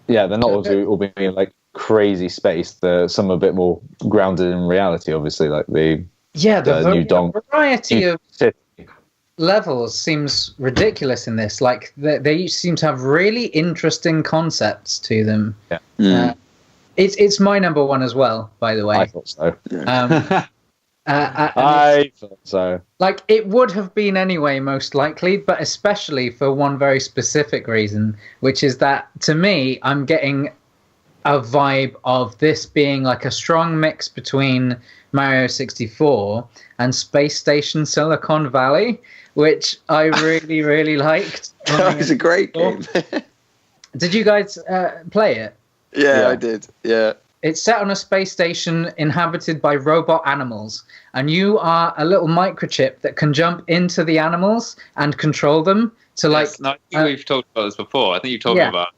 yeah, they're not all being like crazy space. Some are a bit more grounded in reality, obviously, like the new Donk. Variety of levels seems ridiculous in this. Like, they seem to have really interesting concepts to them. Yeah. It's my number one as well, by the way. I thought so. I thought so. Like, it would have been anyway, most likely, but especially for one very specific reason, which is that, to me, I'm getting a vibe of this being like a strong mix between Mario 64 and Space Station Silicon Valley, which I really, really liked. That was a great game. Did you guys play it? Yeah, I did. Yeah. It's set on a space station inhabited by robot animals, and you are a little microchip that can jump into the animals and control them to Yes, no, I think we've talked about this before. I think you've told me about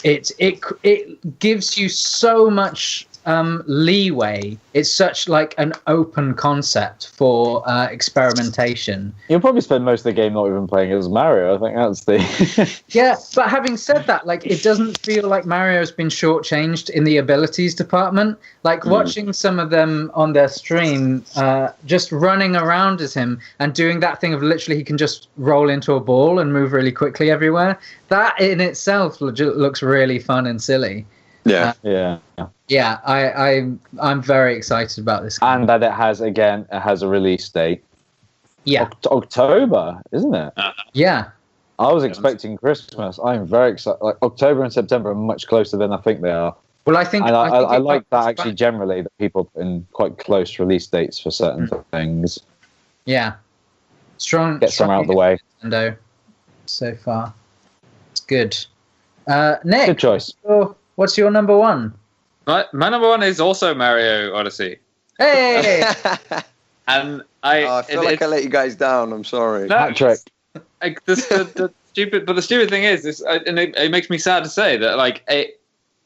it. It gives you so much leeway. It's such like an open concept for experimentation. You'll probably spend most of the game not even playing as Mario. I think that's the... Yeah, but having said that, like, it doesn't feel like Mario's been shortchanged in the abilities department. Like, watching some of them on their stream, just running around as him and doing that thing of literally he can just roll into a ball and move really quickly everywhere. That in itself looks really fun and silly. Yeah. Yeah, I'm very excited about this game. And that it has a release date. Yeah. October, isn't it? Yeah. I was expecting Christmas. I'm very excited. Like October and September are much closer than I think they are. Well, I think I like that actually. Generally, that people put in quite close release dates for certain things. Yeah, strong. Get some out of the way. Nintendo so far, it's good. Nick, good choice. What's your number one? My number one is also Mario Odyssey. Hey, and I feel like I let you guys down. I'm sorry. No, trick. The stupid thing is, and it makes me sad to say that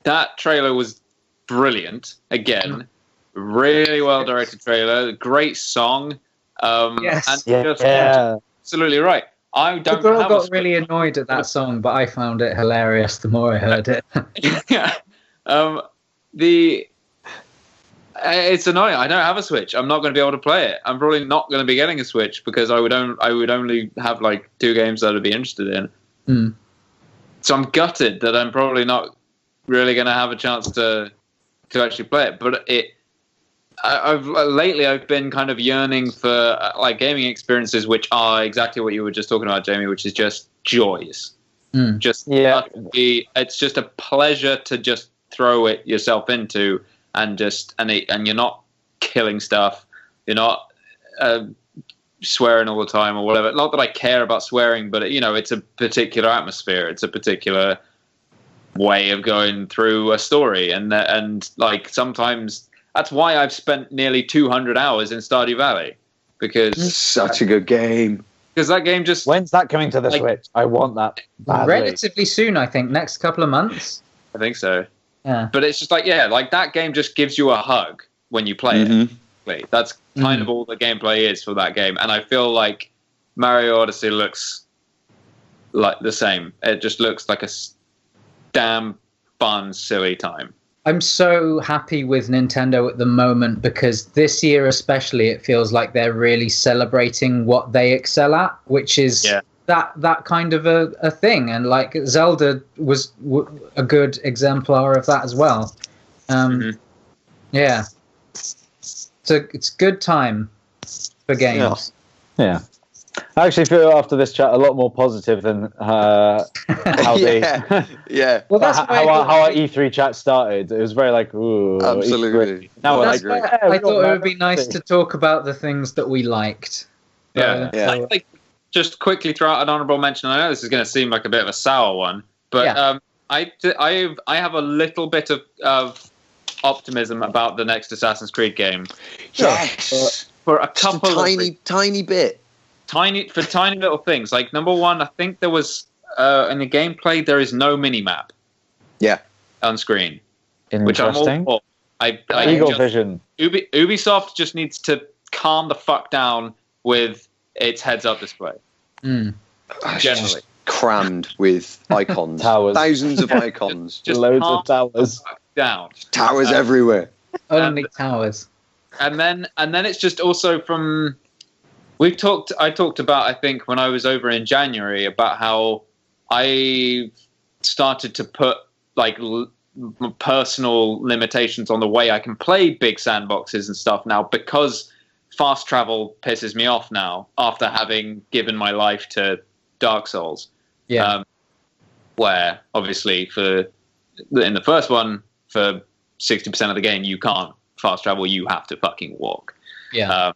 that trailer was brilliant. Again, really well directed trailer, great song. Yes, and absolutely right. I don't. The girl got really annoyed at that song, but I found it hilarious the more I heard it. Yeah. It's annoying. I don't have a Switch. I'm not going to be able to play it. I'm probably not going to be getting a Switch because I would only have like 2 games that I'd be interested in. So I'm gutted that I'm probably not really going to have a chance to actually play it. But I've been kind of yearning for like gaming experiences which are exactly what you were just talking about, Jamie, which is just joys. It's just a pleasure to just throw it yourself into. And you're not killing stuff. You're not swearing all the time or whatever. Not that I care about swearing, but it's a particular atmosphere. It's a particular way of going through a story, and like sometimes that's why I've spent nearly 200 hours in Stardew Valley because such a good game. Because that game just when's that coming to the Switch? I want that badly. Relatively soon, I think. Next couple of months. I think so. Yeah. But it's just like that game just gives you a hug when you play it. That's kind of all the gameplay is for that game. And I feel like Mario Odyssey looks like the same. It just looks like a damn fun, silly time. I'm so happy with Nintendo at the moment because this year especially it feels like they're really celebrating what they excel at, which is that kind of a thing, and like Zelda was a good exemplar of that as well. Yeah, so it's good time for games. Yeah. I actually feel after this chat a lot more positive than how Well, that's how our E3 chat started. It was very like, ooh, absolutely. E3. Now I thought it would be nice to talk about the things that we liked. Like, just quickly throw out an honorable mention. I know this is going to seem like a bit of a sour one, but I have a little bit of optimism about the next Assassin's Creed game. Yes, for a couple tiny bit. Tiny little things. Like number one, I think there was in the gameplay there is no mini map. Yeah, on screen, which I'm all for. Eagle Vision. Ubisoft just needs to calm the fuck down with its heads-up display. Generally, just crammed with icons, towers, thousands of icons, just loads of towers. Down towers everywhere. Only towers. And then it's just also from. I talked about, I think, when I was over in January about how I started to put like personal limitations on the way I can play big sandboxes and stuff now because fast travel pisses me off now after having given my life to Dark Souls. Yeah. Where obviously in the first one, for 60% of the game, you can't fast travel, you have to fucking walk. Yeah.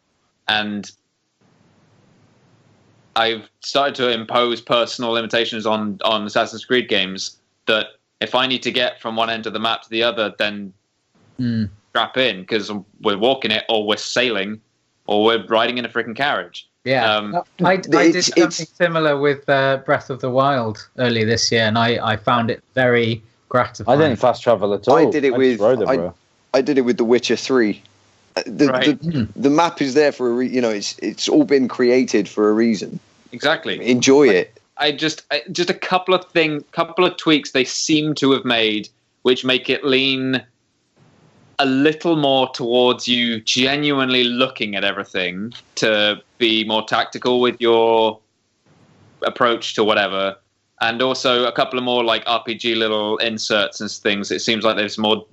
And I've started to impose personal limitations on Assassin's Creed games that if I need to get from one end of the map to the other, then strap in because we're walking it or we're sailing or we're riding in a freaking carriage. Yeah, I did something similar with Breath of the Wild earlier this year, and I found it very gratifying. I didn't fast travel at all. I did it with The Witcher 3. The map is there for a it's all been created for a reason. Exactly. Enjoy it. I just a couple of tweaks they seem to have made, which make it lean a little more towards you genuinely looking at everything to be more tactical with your approach to whatever. And also a couple of more like RPG little inserts and things. It seems like there's more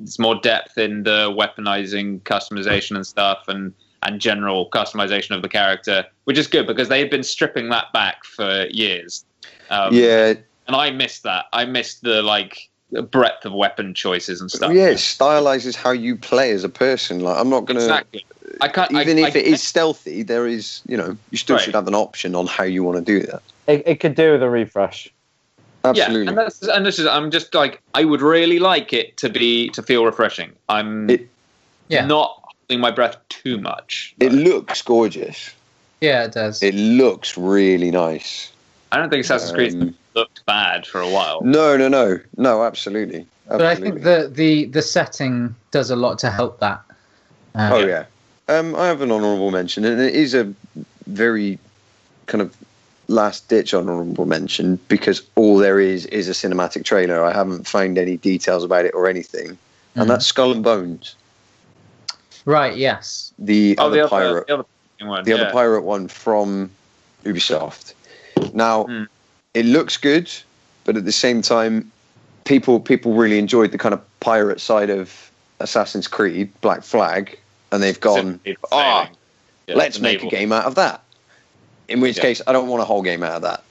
depth in the weaponizing, customization and stuff. And and general customization of the character, which is good because they had been stripping that back for years. And I missed that. I missed the breadth of weapon choices and stuff. Yeah, it stylizes how you play as a person. Like, I'm not gonna. Exactly. Even if it is stealthy, there is, you still should have an option on how you want to do that. It could do with a refresh. Absolutely. Yeah, and this is. I'm just I would really like it to feel refreshing. I'm not holding my breath too much. It looks gorgeous. Yeah, it does. It looks really nice. I don't think Assassin's Creed looked bad for a while. No, absolutely. But I think the setting does a lot to help that. I have an honourable mention, and it is a very kind of last-ditch honourable mention because all there is a cinematic trailer. I haven't found any details about it or anything, and that's Skull and Bones. Right. Yes. The other pirate one from Ubisoft. Now, it looks good, but at the same time, people really enjoyed the kind of pirate side of Assassin's Creed, Black Flag, and they've gone, let's make a game out of that. In which case, I don't want a whole game out of that.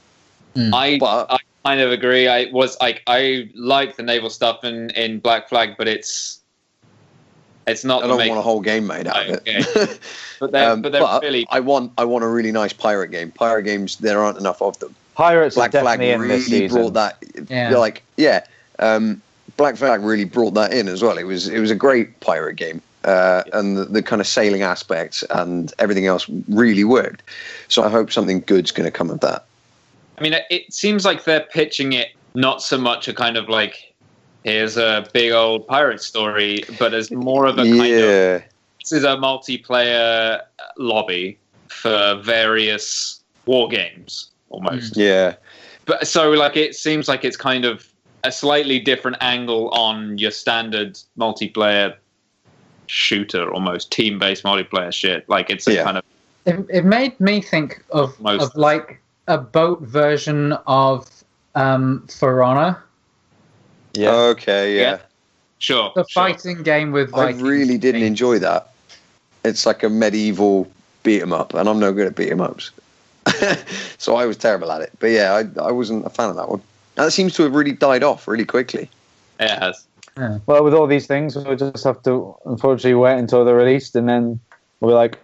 I kind of agree. I like the naval stuff in Black Flag, but it's not. I don't want a whole game made out of it. But really, I want a really nice pirate game. Pirate games, there aren't enough of them. Pirates Black Flag really brought that. Black Flag really brought that in as well. It was a great pirate game, and the kind of sailing aspects and everything else really worked. So I hope something good's going to come of that. I mean, it seems like they're pitching it not so much a kind of here's a big old pirate story, but as more of a kind of this is a multiplayer lobby for various war games almost. Yeah. But so it seems like it's kind of a slightly different angle on your standard multiplayer shooter, almost team-based multiplayer shit. It's a kind of. It made me think of a boat version of For Honor. Yeah. Okay. Yeah. Sure. The fighting game with Vikings. I really didn't enjoy that. It's like a medieval beat 'em up, and I'm no good at beat 'em ups, so I was terrible at it. But yeah, I wasn't a fan of that one. And that seems to have really died off really quickly. It has. Yeah. Well, with all these things, we'll just have to unfortunately wait until they're released, and then we'll be like,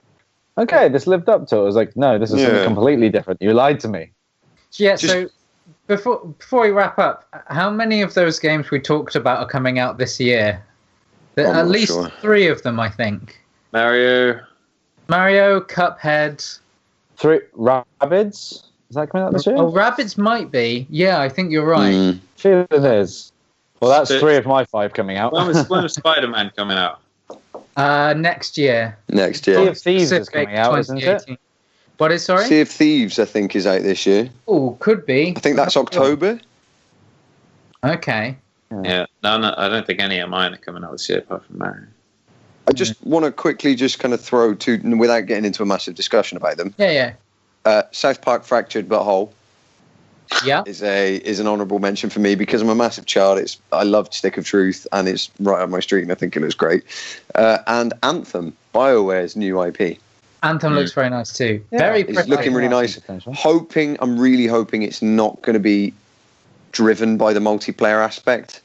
okay, this lived up to it. I was like, no, this is something completely different. You lied to me. Yeah. So before we wrap up, how many of those games we talked about are coming out this year? At least 3 of them, I think. Mario, Cuphead. 3 Rabbids. Is that coming out this year? Oh, Rabbids might be. Yeah, I think you're right. Sure it is. Well, that's 3 of my 5 coming out. When was SpiderMan coming out? Next year. Next year. Sea of Thieves is coming out, isn't it? What is, sorry? Sea of Thieves, I think, is out this year. Oh, could be. I think that's October. Okay. Yeah. No, I don't think any of mine are coming out this year apart from Mario. I just want to quickly just kind of throw to, without getting into a massive discussion about them. Yeah. South Park Fractured But Whole. Yeah. is an honourable mention for me because I'm a massive child. I love Stick of Truth, and it's right up my street, and I think it looks great. And Anthem, BioWare's new IP. Anthem looks very nice too. Yeah. Very It's pretty. looking really nice. I'm really hoping it's not going to be driven by the multiplayer aspect.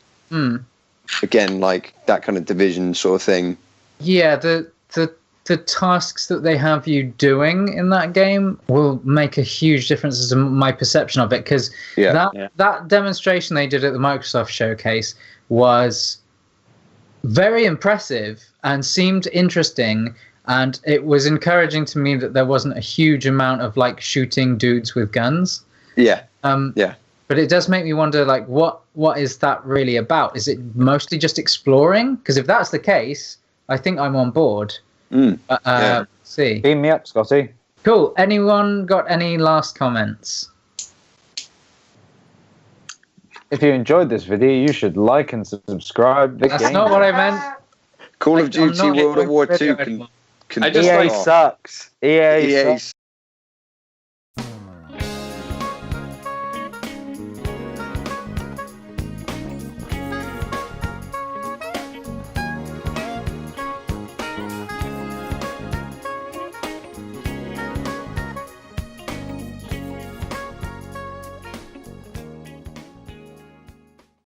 Again, like that kind of Division sort of thing. Yeah, the tasks that they have you doing in that game will make a huge difference to my perception of it, because that demonstration they did at the Microsoft showcase was very impressive and seemed interesting, and it was encouraging to me that there wasn't a huge amount of shooting dudes with guns. But it does make me wonder, what is that really about? Is it mostly just exploring? Because if that's the case, I think I'm on board. See. Beam me up, Scotty. Cool. Anyone got any last comments? If you enjoyed this video, you should like and subscribe. That's not what I meant. Call of Duty World at War 2 can EA sucks. EA sucks.